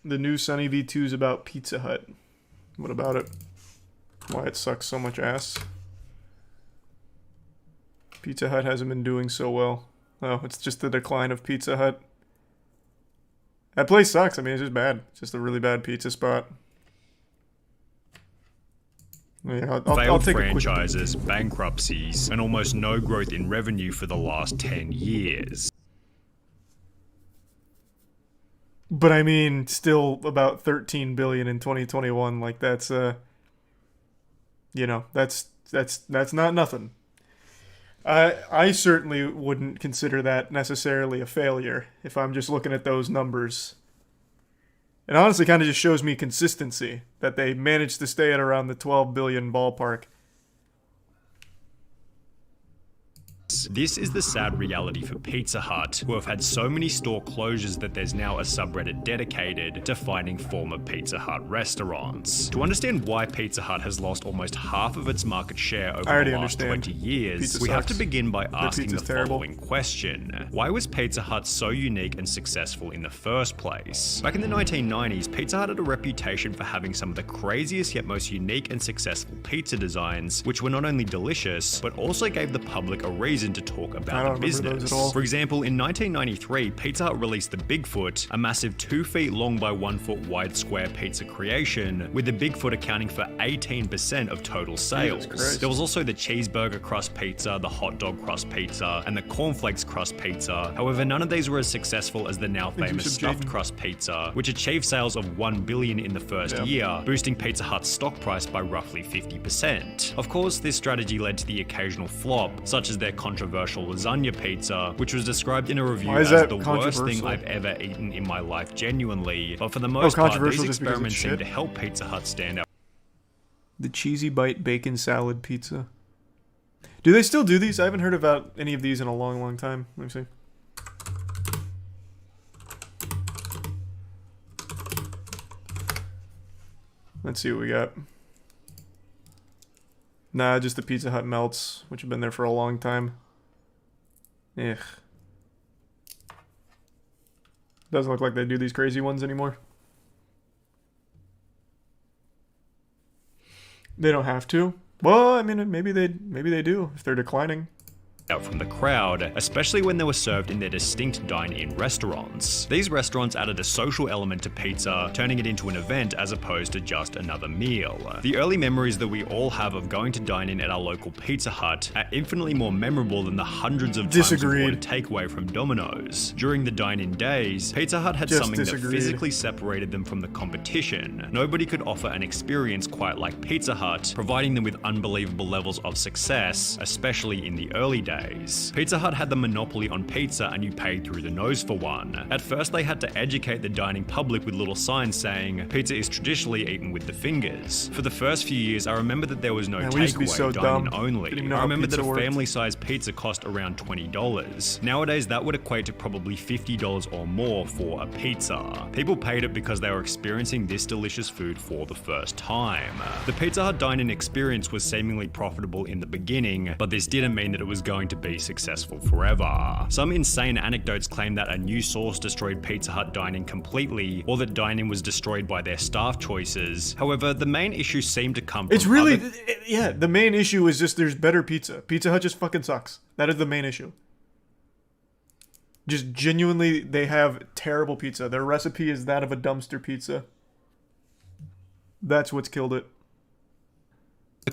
The new Sunny V2 is about Pizza Hut. What about it? Why it sucks so much ass? Pizza Hut hasn't been doing so well. Oh, it's just the decline of Pizza Hut. That place sucks. I mean, it's just bad. It's just a really bad pizza spot. Yeah, I'll Failed take franchises, bankruptcies, and almost no growth in revenue for the last 10 years. But I mean, still about 13 billion in 2021. Like that's you know, that's not nothing. I certainly wouldn't consider that necessarily a failure if I'm just looking at those numbers. It honestly kind of just shows me consistency, that they managed to stay at around the 12 billion ballpark. This is the sad reality for Pizza Hut, who have had so many store closures that there's now a subreddit dedicated to finding former Pizza Hut restaurants. To understand why Pizza Hut has lost almost half of its market share over the last 20 years, we have to begin by asking the following question. Why was Pizza Hut so unique and successful in the first place? Back in the 1990s, Pizza Hut had a reputation for having some of the craziest yet most unique and successful pizza designs, which were not only delicious, but also gave the public a reason to talk about the business. For example, in 1993, Pizza Hut released the Bigfoot, a massive 2 feet long by 1 foot wide square pizza creation, with the Bigfoot accounting for 18% of total sales. There was also the cheeseburger crust pizza, the hot dog crust pizza, and the cornflakes crust pizza. However, none of these were as successful as the now famous stuffed crust pizza, which achieved sales of 1 billion in the first year, boosting Pizza Hut's stock price by roughly 50%. Of course, this strategy led to the occasional flop, such as their controversial lasagna pizza, which was described in a review as the worst thing I've ever eaten in my life genuinely, but for the most part, these experiments seem to help Pizza Hut stand out. The Cheesy Bite Bacon Salad Pizza. Do they still do these? I haven't heard about any of these in a long time. Let me see. Let's see what we got. Nah, just the Pizza Hut melts, which have been there for a long time. Ugh. Doesn't look like they do these crazy ones anymore. They don't have to. Well, I mean, maybe they do if they're declining. Out from the crowd, especially when they were served in their distinct dine-in restaurants. These restaurants added a social element to pizza, turning it into an event as opposed to just another meal. The early memories that we all have of going to dine in at our local Pizza Hut are infinitely more memorable than the hundreds of times we ordered takeaway from Domino's. During the dine-in days, Pizza Hut had something that physically separated them from the competition. Nobody could offer an experience quite like Pizza Hut, providing them with unbelievable levels of success, especially in the early days. Pizza Hut had the monopoly on pizza and you paid through the nose for one. At first they had to educate the dining public with little signs saying, pizza is traditionally eaten with the fingers. For the first few years I remember that there was no takeaway, dine-in only. I remember that a family-sized pizza cost around $20. Nowadays that would equate to probably $50 or more for a pizza. People paid it because they were experiencing this delicious food for the first time. The Pizza Hut dine-in experience was seemingly profitable in the beginning, but this didn't mean that it was going to be successful forever. Some insane anecdotes claim that a new source destroyed Pizza Hut dining completely, or that dining was destroyed by their staff choices. However, the main issue seemed to come from the main issue is just there's better pizza. Pizza Hut just fucking sucks. That is the main issue. Just genuinely, they have terrible pizza. Their recipe is that of a dumpster pizza. That's what's killed it.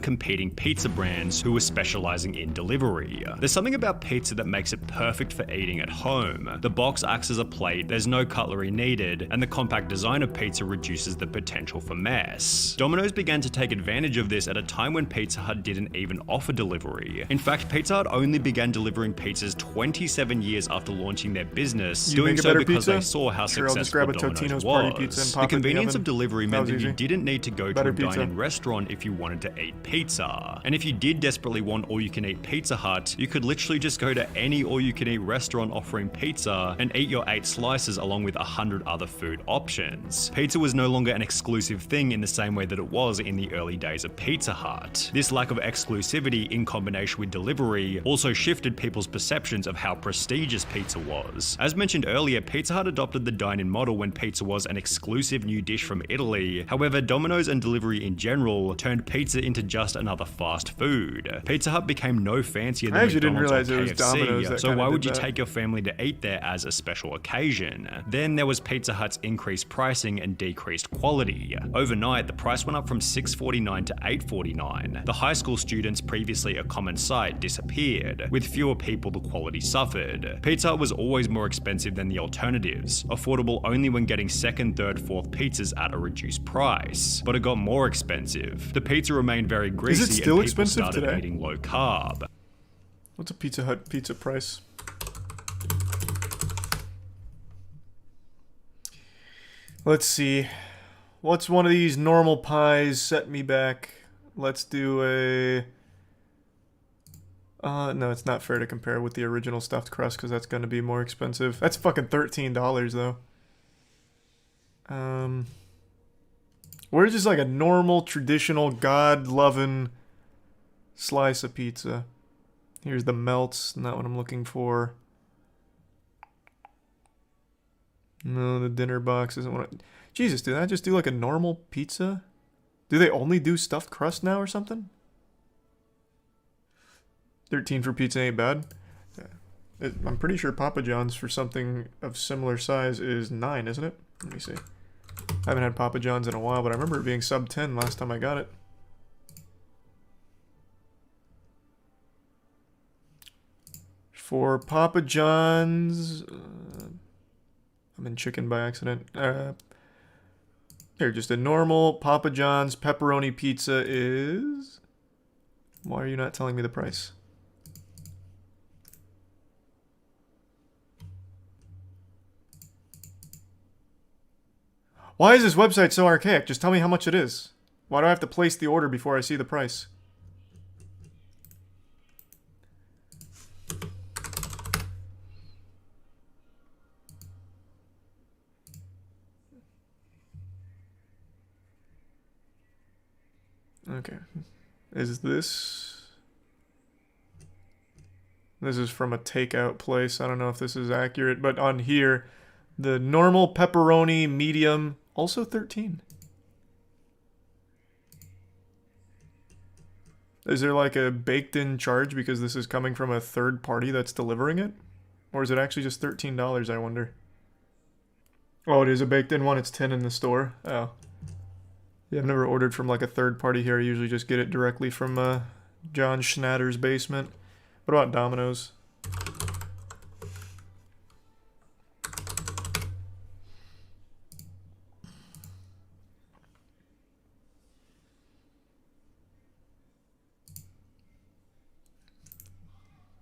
Competing pizza brands who were specializing in delivery. There's something about pizza that makes it perfect for eating at home. The box acts as a plate, there's no cutlery needed, and the compact design of pizza reduces the potential for mess. Domino's began to take advantage of this at a time when Pizza Hut didn't even offer delivery. In fact, Pizza Hut only began delivering pizzas 27 years after launching their business, doing so because they saw how successful Domino's was. The convenience of delivery meant that you didn't need to go to a dine-in restaurant if you wanted to eat all-you-can-eat pizza. And if you did desperately want all-you-can-eat Pizza Hut, you could literally just go to any all-you-can-eat restaurant offering pizza and eat your 8 slices along with 100 other food options. Pizza was no longer an exclusive thing in the same way that it was in the early days of Pizza Hut. This lack of exclusivity in combination with delivery also shifted people's perceptions of how prestigious pizza was. As mentioned earlier, Pizza Hut adopted the dine-in model when pizza was an exclusive new dish from Italy. However, Domino's and delivery in general turned pizza into just another fast food. Pizza Hut became no fancier than McDonald's or KFC, so why would you take your family to eat there as a special occasion? Then there was Pizza Hut's increased pricing and decreased quality. Overnight, the price went up from $6.49 to $8.49. The high school students, previously a common sight, disappeared. With fewer people, the quality suffered. Pizza Hut was always more expensive than the alternatives, affordable only when getting second, third, fourth pizzas at a reduced price. But it got more expensive. The pizza remained very greasy and people started eating low carb. What's a Pizza Hut pizza price? Let's see. What's one of these normal pies set me back? Let's do a... no, it's not fair to compare with the original stuffed crust because that's going to be more expensive. That's fucking $13 though. Where's just like a normal, traditional, God-loving slice of pizza? Here's the melts, not what I'm looking for. No, the dinner box isn't what I... Jesus, did I just do like a normal pizza? Do they only do stuffed crust now or something? 13 for pizza ain't bad. I'm pretty sure Papa John's for something of similar size is 9, isn't it? Let me see. I haven't had Papa John's in a while, but I remember it being sub 10 last time I got it. For Papa John's... I'm in chicken by accident. Here, just a normal Papa John's pepperoni pizza is... Why are you not telling me the price? Why is this website so archaic? Just tell me how much it is. Why do I have to place the order before I see the price? Okay. Is this... This is from a takeout place. I don't know if this is accurate, but on here, the normal pepperoni medium, also 13. Is there like a baked-in charge because this is coming from a third party that's delivering it? Or is it actually just $13, I wonder? Oh, it is a baked-in one. It's 10 in the store. Oh. Yeah, I've never ordered from like a third party here. I usually just get it directly from John Schnatter's basement. What about Domino's?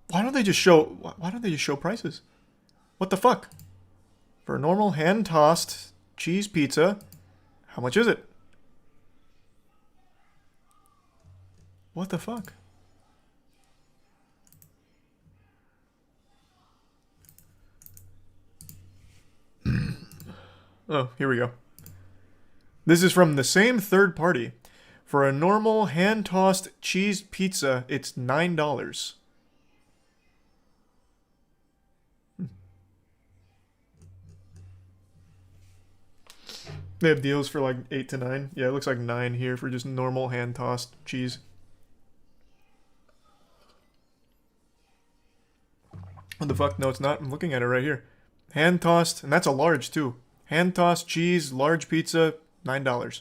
Why don't they just show prices? What the fuck? For a normal hand-tossed cheese pizza, how much is it? What the fuck? Oh, here we go. This is from the same third party. For a normal hand-tossed cheese pizza, it's $9. They have deals for like 8 to 9. Yeah, it looks like 9 here for just normal hand-tossed cheese. What the fuck? No, it's not. I'm looking at it right here. Hand-tossed, and that's a large too. Hand-tossed cheese, large pizza, $9.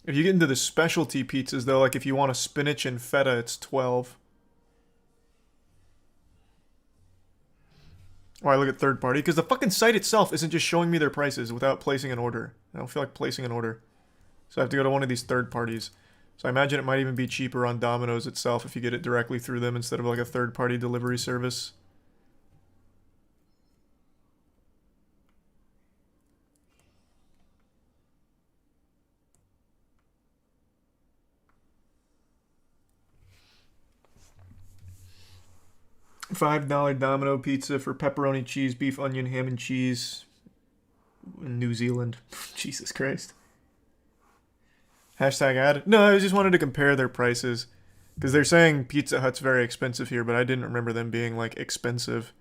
If you get into the specialty pizzas though, like if you want a spinach and feta, it's $12. Why look at third party? Because the fucking site itself isn't just showing me their prices without placing an order. I don't feel like placing an order. So I have to go to one of these third parties. So I imagine it might even be cheaper on Domino's itself if you get it directly through them instead of like a third party delivery service. $5 Domino pizza for pepperoni, cheese, beef, onion, ham, and cheese in New Zealand. Jesus Christ. Hashtag ad. No, I just wanted to compare their prices. Because they're saying Pizza Hut's very expensive here, but I didn't remember them being, like, expensive.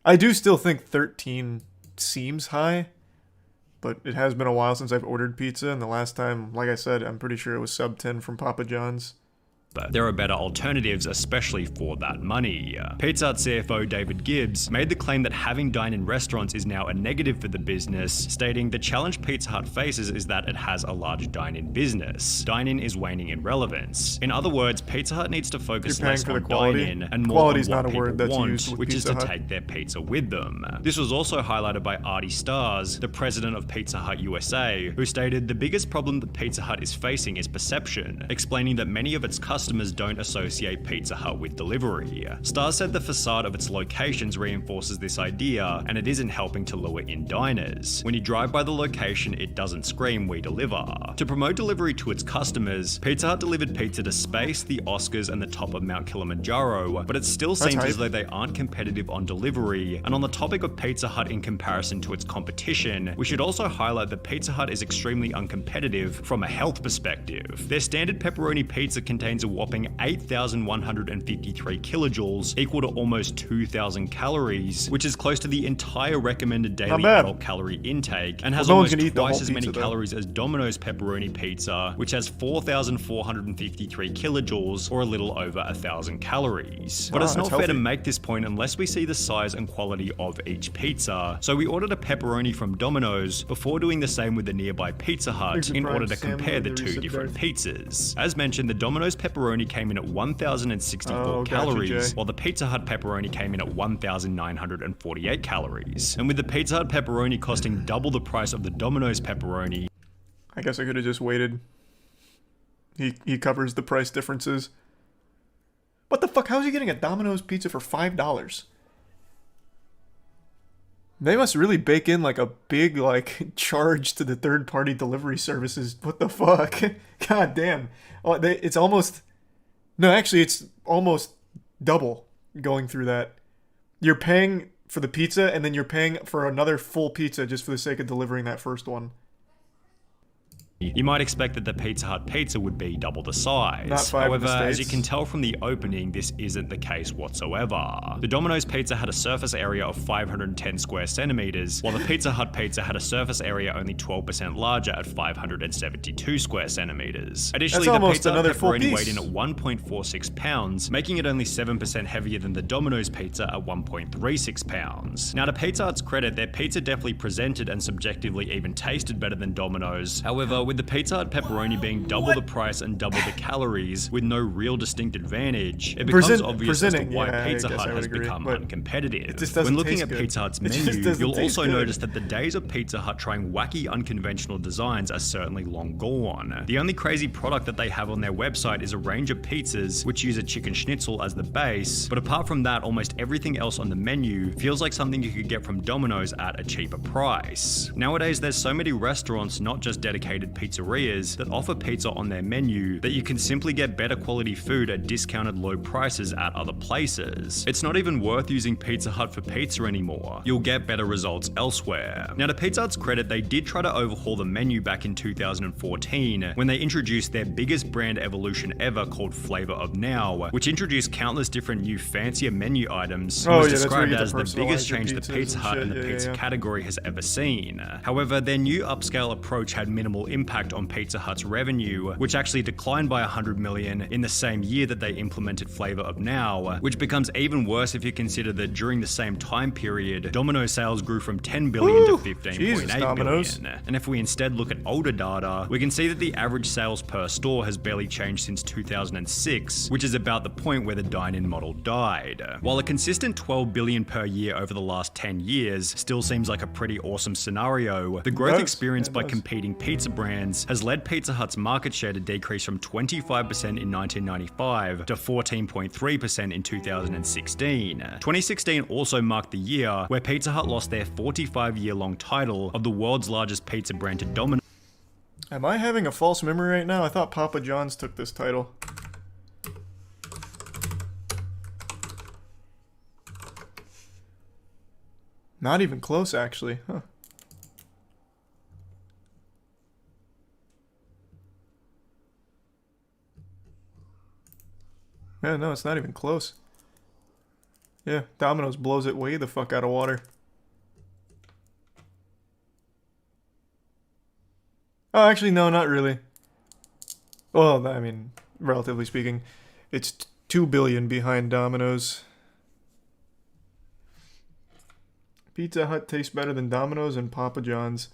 I do still think 13 seems high. But it has been a while since I've ordered pizza. And the last time, like I said, I'm pretty sure it was sub 10 from Papa John's. But there are better alternatives, especially for that money. Pizza Hut CFO David Gibbs made the claim that having dine-in restaurants is now a negative for the business, stating the challenge Pizza Hut faces is that it has a large dine-in business. Dine-in is waning in relevance. In other words, Pizza Hut needs to focus less on dine-in and more on what people want, which is to take their pizza with them. This was also highlighted by Artie Stars, the president of Pizza Hut USA, who stated the biggest problem that Pizza Hut is facing is perception, explaining that many of its customers don't associate Pizza Hut with delivery. Stars said the facade of its locations reinforces this idea, and it isn't helping to lure in diners. When you drive by the location, it doesn't scream, "We deliver." To promote delivery to its customers, Pizza Hut delivered pizza to space, the Oscars, and the top of Mount Kilimanjaro, but it still seems as though they aren't competitive on delivery. And on the topic of Pizza Hut in comparison to its competition, we should also highlight that Pizza Hut is extremely uncompetitive from a health perspective. Their standard pepperoni pizza contains a whopping 8,153 kilojoules, equal to almost 2,000 calories, which is close to the entire recommended daily adult calorie intake, and has almost twice as many calories as Domino's pepperoni pizza, which has 4,453 kilojoules, or a little over 1,000 calories. But it's not fair to make this point unless we see the size and quality of each pizza, so we ordered a pepperoni from Domino's before doing the same with the nearby Pizza Hut in order to compare the two different pizzas. As mentioned, the Domino's pepperoni came in at 1,064 calories, while the Pizza Hut pepperoni came in at 1,948 calories. And with the Pizza Hut pepperoni costing double the price of the Domino's pepperoni, I guess I could have just waited. He covers the price differences. What the fuck? How is he getting a Domino's pizza for $5? They must really bake in like a big like charge to the third-party delivery services. What the fuck? God damn. Oh, it's almost... No, actually, it's almost double going through that. You're paying for the pizza, and then you're paying for another full pizza just for the sake of delivering that first one. You might expect that the Pizza Hut pizza would be double the size. Not five However, in the States. as you can tell from the opening, this isn't the case whatsoever. The Domino's pizza had a surface area of 510 square centimeters, while the Pizza Hut pizza had a surface area only 12% larger at 572 square centimeters. Additionally, the Pizza Hut pepperoni weighed in at 1.46 pounds, making it only 7% heavier than the Domino's pizza at 1.36 pounds. Now, to Pizza Hut's credit, their pizza definitely presented and subjectively even tasted better than Domino's. However, with the Pizza Hut pepperoni being double the price and double the calories with no real distinct advantage, it becomes obvious as to why Pizza Hut has become uncompetitive. When looking at Pizza Hut's menu, you'll also notice that the days of Pizza Hut trying wacky, unconventional designs are certainly long gone. The only crazy product that they have on their website is a range of pizzas which use a chicken schnitzel as the base, but apart from that, almost everything else on the menu feels like something you could get from Domino's at a cheaper price. Nowadays, there's so many restaurants, not just dedicated pizzerias, that offer pizza on their menu that you can simply get better quality food at discounted low prices at other places. It's not even worth using Pizza Hut for pizza anymore. You'll get better results elsewhere. Now, to Pizza Hut's credit, they did try to overhaul the menu back in 2014 when they introduced their biggest brand evolution ever called Flavor of Now, which introduced countless different new fancier menu items and was described as the biggest change the Pizza Hut and the pizza category has ever seen. However, their new upscale approach had minimal impact on Pizza Hut's revenue, which actually declined by $100 million in the same year that they implemented Flavor of Now, which becomes even worse if you consider that during the same time period, Domino's sales grew from $10 billion to $15.8 billion. And if we instead look at older data, we can see that the average sales per store has barely changed since 2006, which is about the point where the dine-in model died. While a consistent $12 billion per year over the last 10 years still seems like a pretty awesome scenario, the growth experienced by competing pizza brands has led Pizza Hut's market share to decrease from 25% in 1995 to 14.3% in 2016. 2016 also marked the year where Pizza Hut lost their 45-year-long title of the world's largest pizza brand to Domino's. Am I having a false memory right now? I thought Papa John's took this title. Not even close, actually. Huh. Yeah, no, it's not even close. Yeah, Domino's blows it way the fuck out of water. Oh, actually, no, not really. Well, I mean, relatively speaking, it's 2 billion behind Domino's. Pizza Hut tastes better than Domino's and Papa John's.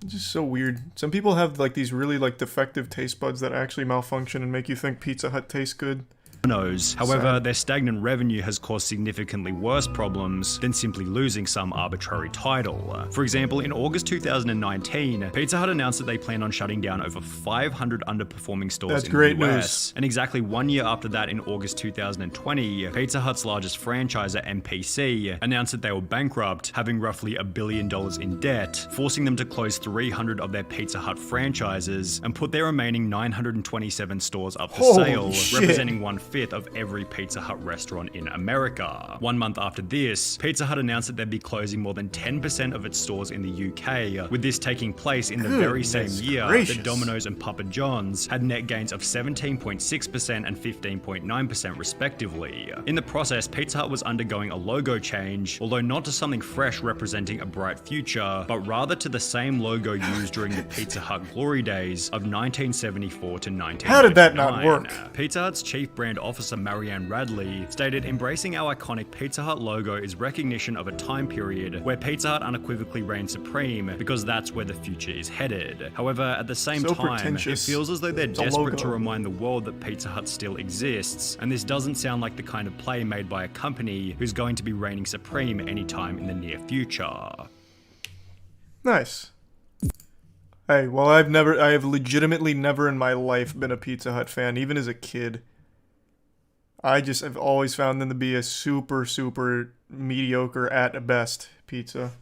It's just so weird. Some people have like these really like defective taste buds that actually malfunction and make you think Pizza Hut tastes good. However, their stagnant revenue has caused significantly worse problems than simply losing some arbitrary title. For example, in August 2019, Pizza Hut announced that they plan on shutting down over 500 underperforming stores in the US. News. And exactly 1 year after that, in August 2020, Pizza Hut's largest franchisor, MPC, announced that they were bankrupt, having roughly $1 billion in debt, forcing them to close 300 of their Pizza Hut franchises and put their remaining 927 stores up for sale, representing 1/5 of every Pizza Hut restaurant in America. 1 month after this, Pizza Hut announced that they'd be closing more than 10% of its stores in the UK, with this taking place in the very same year that Domino's and Papa John's had net gains of 17.6% and 15.9% respectively. In the process, Pizza Hut was undergoing a logo change, although not to something fresh representing a bright future, but rather to the same logo used during the Pizza Hut glory days of 1974 to 1999. How did that not work? Pizza Hut's chief brand officer Marianne Radley stated, "Embracing our iconic Pizza Hut logo is recognition of a time period where Pizza Hut unequivocally reigns supreme because that's where the future is headed. However, at the same time, it feels as though they're desperate to remind the world that Pizza Hut still exists, and this doesn't sound like the kind of play made by a company who's going to be reigning supreme anytime in the near future." Nice. Hey, well, I have legitimately never in my life been a Pizza Hut fan, even as a kid. I've always found them to be a super, super mediocre at best pizza.